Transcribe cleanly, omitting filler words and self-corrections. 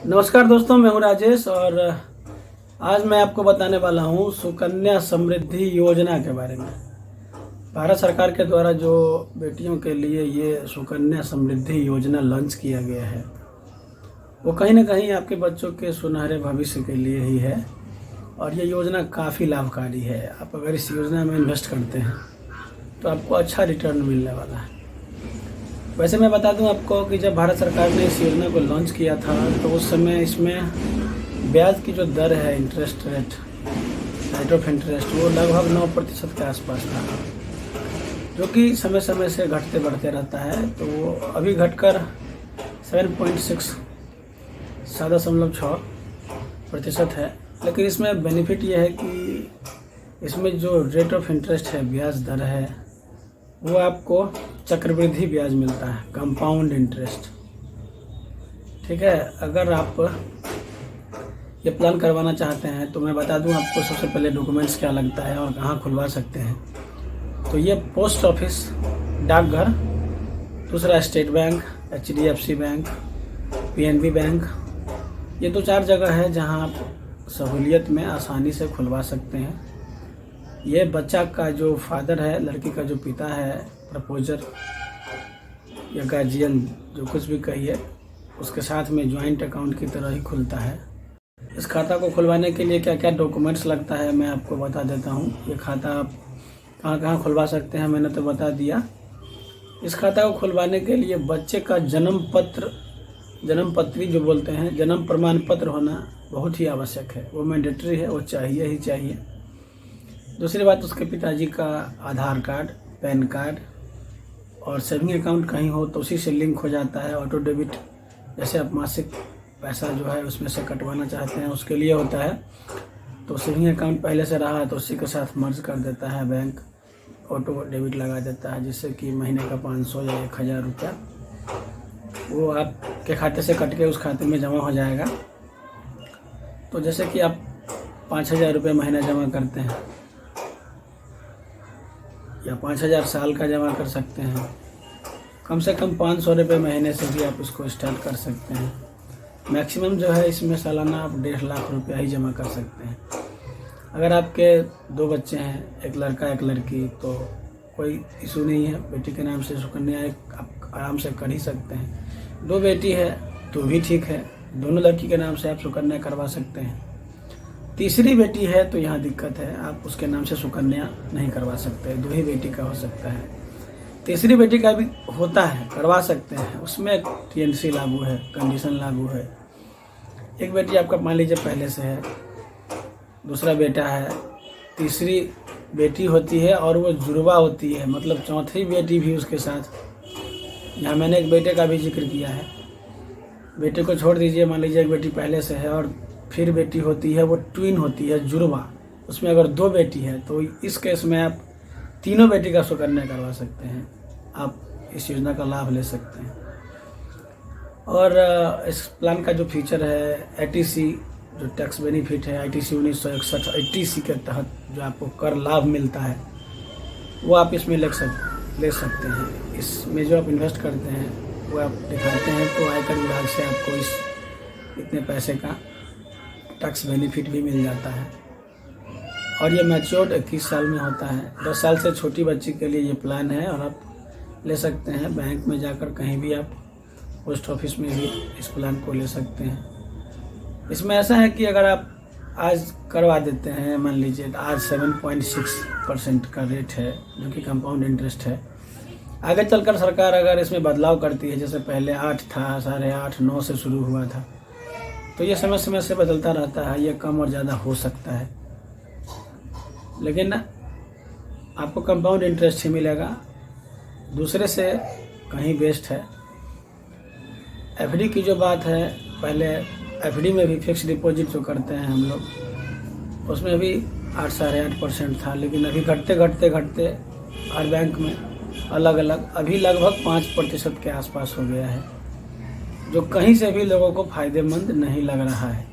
नमस्कार दोस्तों, मैं हूं राजेश और आज मैं आपको बताने वाला हूं सुकन्या समृद्धि योजना के बारे में। भारत सरकार के द्वारा जो बेटियों के लिए ये सुकन्या समृद्धि योजना लॉन्च किया गया है, वो कहीं ना कहीं आपके बच्चों के सुनहरे भविष्य के लिए ही है और ये योजना काफ़ी लाभकारी है। आप अगर इस योजना में इन्वेस्ट करते हैं तो आपको अच्छा रिटर्न मिलने वाला है। वैसे मैं बता दूं आपको कि जब भारत सरकार ने इस योजना को लॉन्च किया था तो उस समय इसमें ब्याज की जो दर है, इंटरेस्ट रेट ऑफ इंटरेस्ट, वो लगभग 9% के आसपास था, जो कि समय समय से घटते बढ़ते रहता है। तो वो अभी घटकर 7.6% है। लेकिन इसमें बेनिफिट ये है कि इसमें जो रेट ऑफ इंटरेस्ट है, ब्याज दर है, वो आपको चक्रवृद्धि ब्याज मिलता है, कंपाउंड इंटरेस्ट। ठीक है, अगर आप ये प्लान करवाना चाहते हैं तो मैं बता दूं आपको सबसे पहले डॉक्यूमेंट्स क्या लगता है और कहाँ खुलवा सकते हैं। तो ये पोस्ट ऑफिस, डाकघर, दूसरा state bank, HDFC bank, PNB bank, ये 2-4 जगह है जहां आप सहूलियत में आसानी से खुलवा सकते हैं। ये बच्चा का जो फादर है, लड़की का जो पिता है, प्रपोजर या गार्जियन, जो कुछ भी कहिए, उसके साथ में ज्वाइंट अकाउंट की तरह ही खुलता है। इस खाता को खुलवाने के लिए क्या क्या डॉक्यूमेंट्स लगता है मैं आपको बता देता हूँ। ये खाता आप कहाँ कहाँ खुलवा सकते हैं मैंने तो बता दिया। इस खाता को खुलवाने के लिए बच्चे का जन्म पत्री जो बोलते हैं, जन्म प्रमाण पत्र होना बहुत ही आवश्यक है। वो मैंडेटरी है, वो चाहिए ही चाहिए। दूसरी बात, उसके पिताजी का आधार कार्ड, पैन कार्ड और सेविंग अकाउंट कहीं हो तो उसी से लिंक हो जाता है। ऑटो डेबिट, जैसे आप मासिक पैसा जो है उसमें से कटवाना चाहते हैं उसके लिए होता है। तो सेविंग अकाउंट पहले से रहा है तो उसी के साथ मर्ज कर देता है बैंक, ऑटो डेबिट लगा देता है, जिससे कि महीने का 500 या 1000 रुपया वो आपके खाते से कट के उस खाते में जमा हो जाएगा। तो जैसे कि आप 5000 रुपये महीना जमा करते हैं या 5000 साल का जमा कर सकते हैं, कम से कम 500 रुपये महीने से भी आप इसको स्टार्ट कर सकते हैं। मैक्सिमम जो है इसमें सालाना आप 1.5 लाख रुपया ही जमा कर सकते हैं। अगर आपके 2 बच्चे हैं, एक लड़का एक लड़की, तो कोई इशू नहीं है, बेटी के नाम से सुकन्या एक आप आराम से कर ही सकते हैं। 2 बेटी है तो भी ठीक है, दोनों लड़की के नाम से आप सुकन्या करवा सकते हैं। तीसरी बेटी है तो यहाँ दिक्कत है, आप उसके नाम से सुकन्या नहीं करवा सकते, 2 ही बेटी का हो सकता है। तीसरी बेटी का भी होता है, करवा सकते हैं, उसमें TNC लागू है, कंडीशन लागू है। एक बेटी आपका मान लीजिए पहले से है, दूसरा बेटा है, तीसरी बेटी होती है और वो जुड़वा होती है, मतलब चौथी बेटी भी उसके साथ। यहाँ मैंने एक बेटे का भी जिक्र किया है। बेटे को छोड़ दीजिए, मान लीजिए एक बेटी पहले से है और फिर बेटी होती है, वो ट्विन होती है, जुड़वा। उसमें अगर 2 बेटी है तो इस केस में आप तीनों बेटी का सुकन्या करवा सकते हैं। आप इस योजना का लाभ ले सकते हैं। और इस प्लान का जो फीचर है, ATC जो टैक्स बेनिफिट है, ITC 1961 ATC के तहत जो आपको कर लाभ मिलता है, वो आप इसमें ले सकते हैं। इसमें जो आप इन्वेस्ट करते हैं वो आप दिखाते हैं तो आयकर विभाग से आपको इतने पैसे का टैक्स बेनिफिट भी मिल जाता है। और ये मैच्योर्ड 21 साल में होता है। 10 साल से छोटी बच्ची के लिए ये प्लान है और आप ले सकते हैं। बैंक में जाकर कहीं भी आप, पोस्ट ऑफिस में भी इस प्लान को ले सकते हैं। इसमें ऐसा है कि अगर आप आज करवा देते हैं, मान लीजिए आज 7.6% का रेट है, जो कि कंपाउंड इंटरेस्ट है। आगे चलकर सरकार अगर इसमें बदलाव करती है, जैसे पहले 8 था, 8.5, 9 से शुरू हुआ था, तो ये समय समय से बदलता रहता है, ये कम और ज़्यादा हो सकता है, लेकिन आपको कंपाउंड इंटरेस्ट ही मिलेगा, दूसरे से कहीं बेस्ट है। FD की जो बात है, पहले FD में भी फिक्स डिपॉजिट जो करते हैं हम लोग, उसमें भी 8 साढ़े 8% था, लेकिन अभी घटते हर बैंक में अलग अलग अभी लगभग 5% के आसपास हो गया है, जो कहीं से भी लोगों को फ़ायदेमंद नहीं लग रहा है।